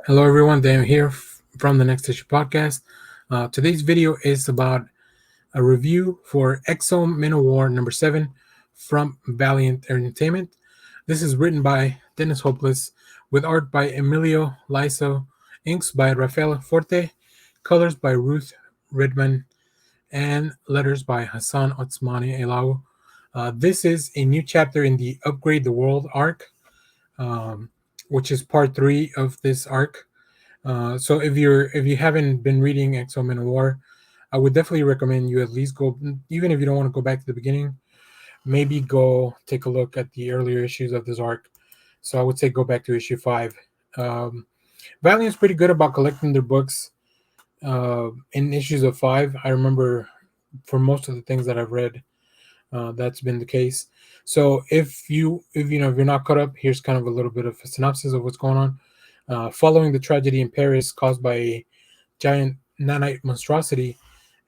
Hello, everyone. Dan here from the Next Issue Podcast. Today's video is about a review for X-O MANOWAR number 7 from Valiant Entertainment. This is written by Dennis Hopeless with art by Emilio, LAISO, inks by RAFFAELE, FORTE, colors by RUTH, REDMOND, and letters by HASSAN OTSMANE-ELHAOU. This is a new chapter in the Upgrade the World arc, which is part 3 of this arc. So if you haven't been reading X-O MANOWAR, I would definitely recommend you at least go, even if you don't want to go back to the beginning, maybe go take a look at the earlier issues of this arc. So I would say go back to issue 5. Valiant's pretty good about collecting their books in issues of 5. I remember for most of the things that I've read, that's been the case. So if you're not caught up, here's kind of a little bit of a synopsis of what's going on. Following the tragedy in Paris caused by a giant nanite monstrosity,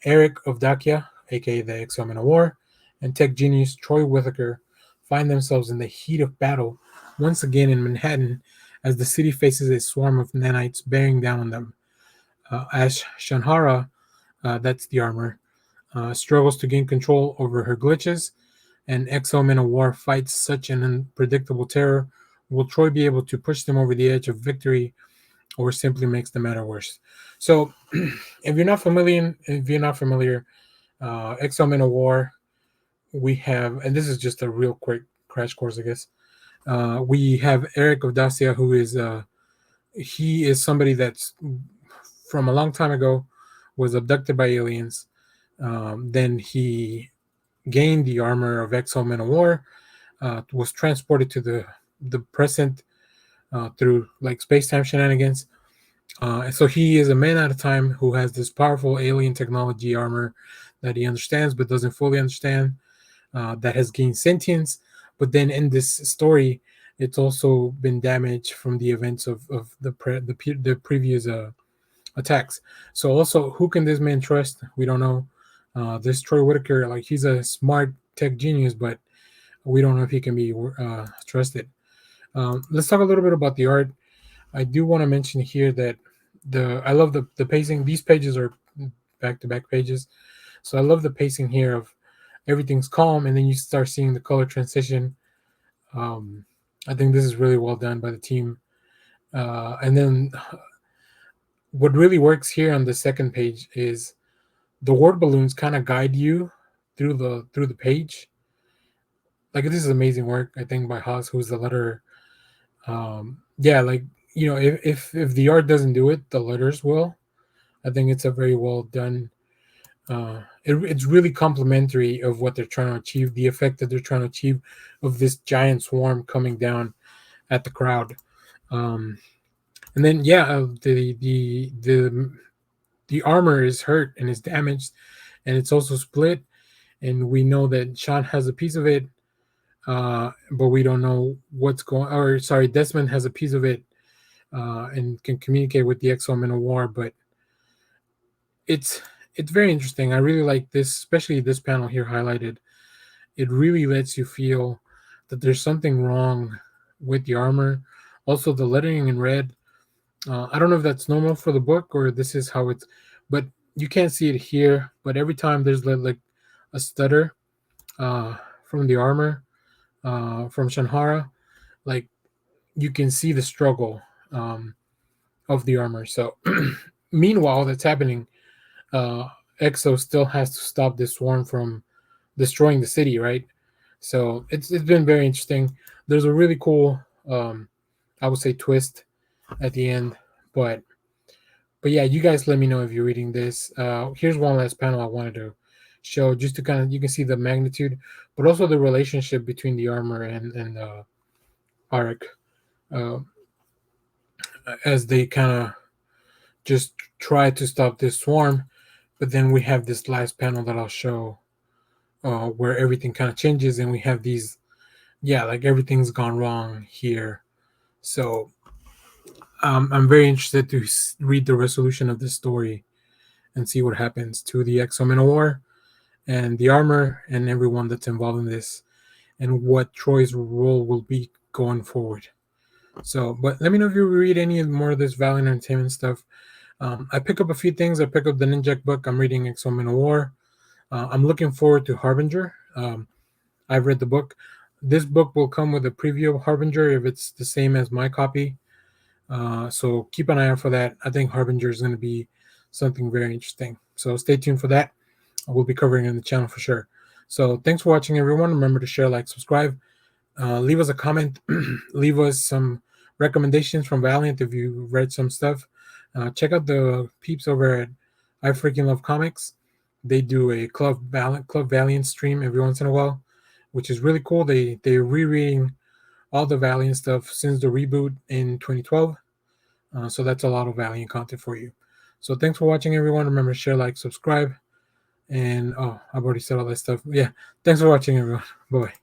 Eric of Dacia, aka the X-O MANOWAR, and tech genius Troy Whittaker find themselves in the heat of battle once again in Manhattan as the city faces a swarm of nanites bearing down on them. As Shanhara, that's the armor, struggles to gain control over her glitches, and X-O MANOWAR fights such an unpredictable terror. Will Troy be able to push them over the edge of victory, or simply makes the matter worse? So, if you're not familiar, X-O MANOWAR, we have, and this is just a real quick crash course, I guess. We have Eric of Dacia, who is he is somebody that's from a long time ago was abducted by aliens. Then he gained the armor of X-O MANOWAR, was transported to the present through like space-time shenanigans. And so he is a man at a time who has this powerful alien technology armor that he understands but doesn't fully understand, that has gained sentience. But then in this story, it's also been damaged from the events of the previous attacks. So also, who can this man trust? We don't know. This Troy Whittaker, like he's a smart tech genius, but we don't know if he can be trusted. Let's talk a little bit about the art. I do want to mention here that I love the pacing. These pages are back-to-back pages, so I love the pacing here of everything's calm, and then you start seeing the color transition. I think this is really well done by the team. And then what really works here on the second page is the word balloons kind of guide you through the page. Like this is amazing work, I think, by Haas, who's the letterer. Yeah, like if the art doesn't do it, the letters will. I think it's a very well done. It's really complimentary of what they're trying to achieve, the effect that they're trying to achieve of this giant swarm coming down at the crowd. And then the armor is hurt and is damaged, and it's also split. And we know that Sean has a piece of it, but we don't know what's going. Or sorry, Desmond has a piece of it, and can communicate with the X-O MANOWAR. But it's very interesting. I really like this, especially this panel here highlighted. It really lets you feel that there's something wrong with the armor. Also, the lettering in red. I don't know if that's normal for the book or this is how it's, but you can't see it here. But every time there's like a stutter from the armor, from Shanhara, like you can see the struggle of the armor. So meanwhile, that's happening. X-O still has to stop this swarm from destroying the city, right? So it's been very interesting. There's a really cool, I would say, twist at the end, but yeah, you guys let me know if you're reading this. Here's one last panel I wanted to show, just to kind of, you can see the magnitude, but also the relationship between the armor and Arik, as they kind of just try to stop this swarm. But then we have this last panel that I'll show, where everything kind of changes, and we have these, like everything's gone wrong here. So I'm very interested to read the resolution of this story and see what happens to the X-O MANOWAR and the armor and everyone that's involved in this, and what Troy's role will be going forward. So, but let me know if you read any more of this Valiant Entertainment stuff. I pick up a few things. I pick up the Ninjak book. I'm reading X-O MANOWAR. I'm looking forward to Harbinger. I've read the book. This book will come with a preview of Harbinger if it's the same as my copy. So keep an eye out for that. I think Harbinger is going to be something very interesting. So stay tuned for that. We'll be covering it on the channel for sure. So thanks for watching, everyone. Remember to share, like, subscribe. Leave us a comment. Leave us some recommendations from Valiant if you read some stuff. Check out the peeps over at I Freaking Love Comics. They do a Club Valiant stream every once in a while, which is really cool. They're rereading all the Valiant stuff since the reboot in 2012. So that's a lot of Valiant content for you. So thanks for watching, everyone. Remember to share, like, subscribe. And I've already said all that stuff. Yeah, thanks for watching, everyone. Bye.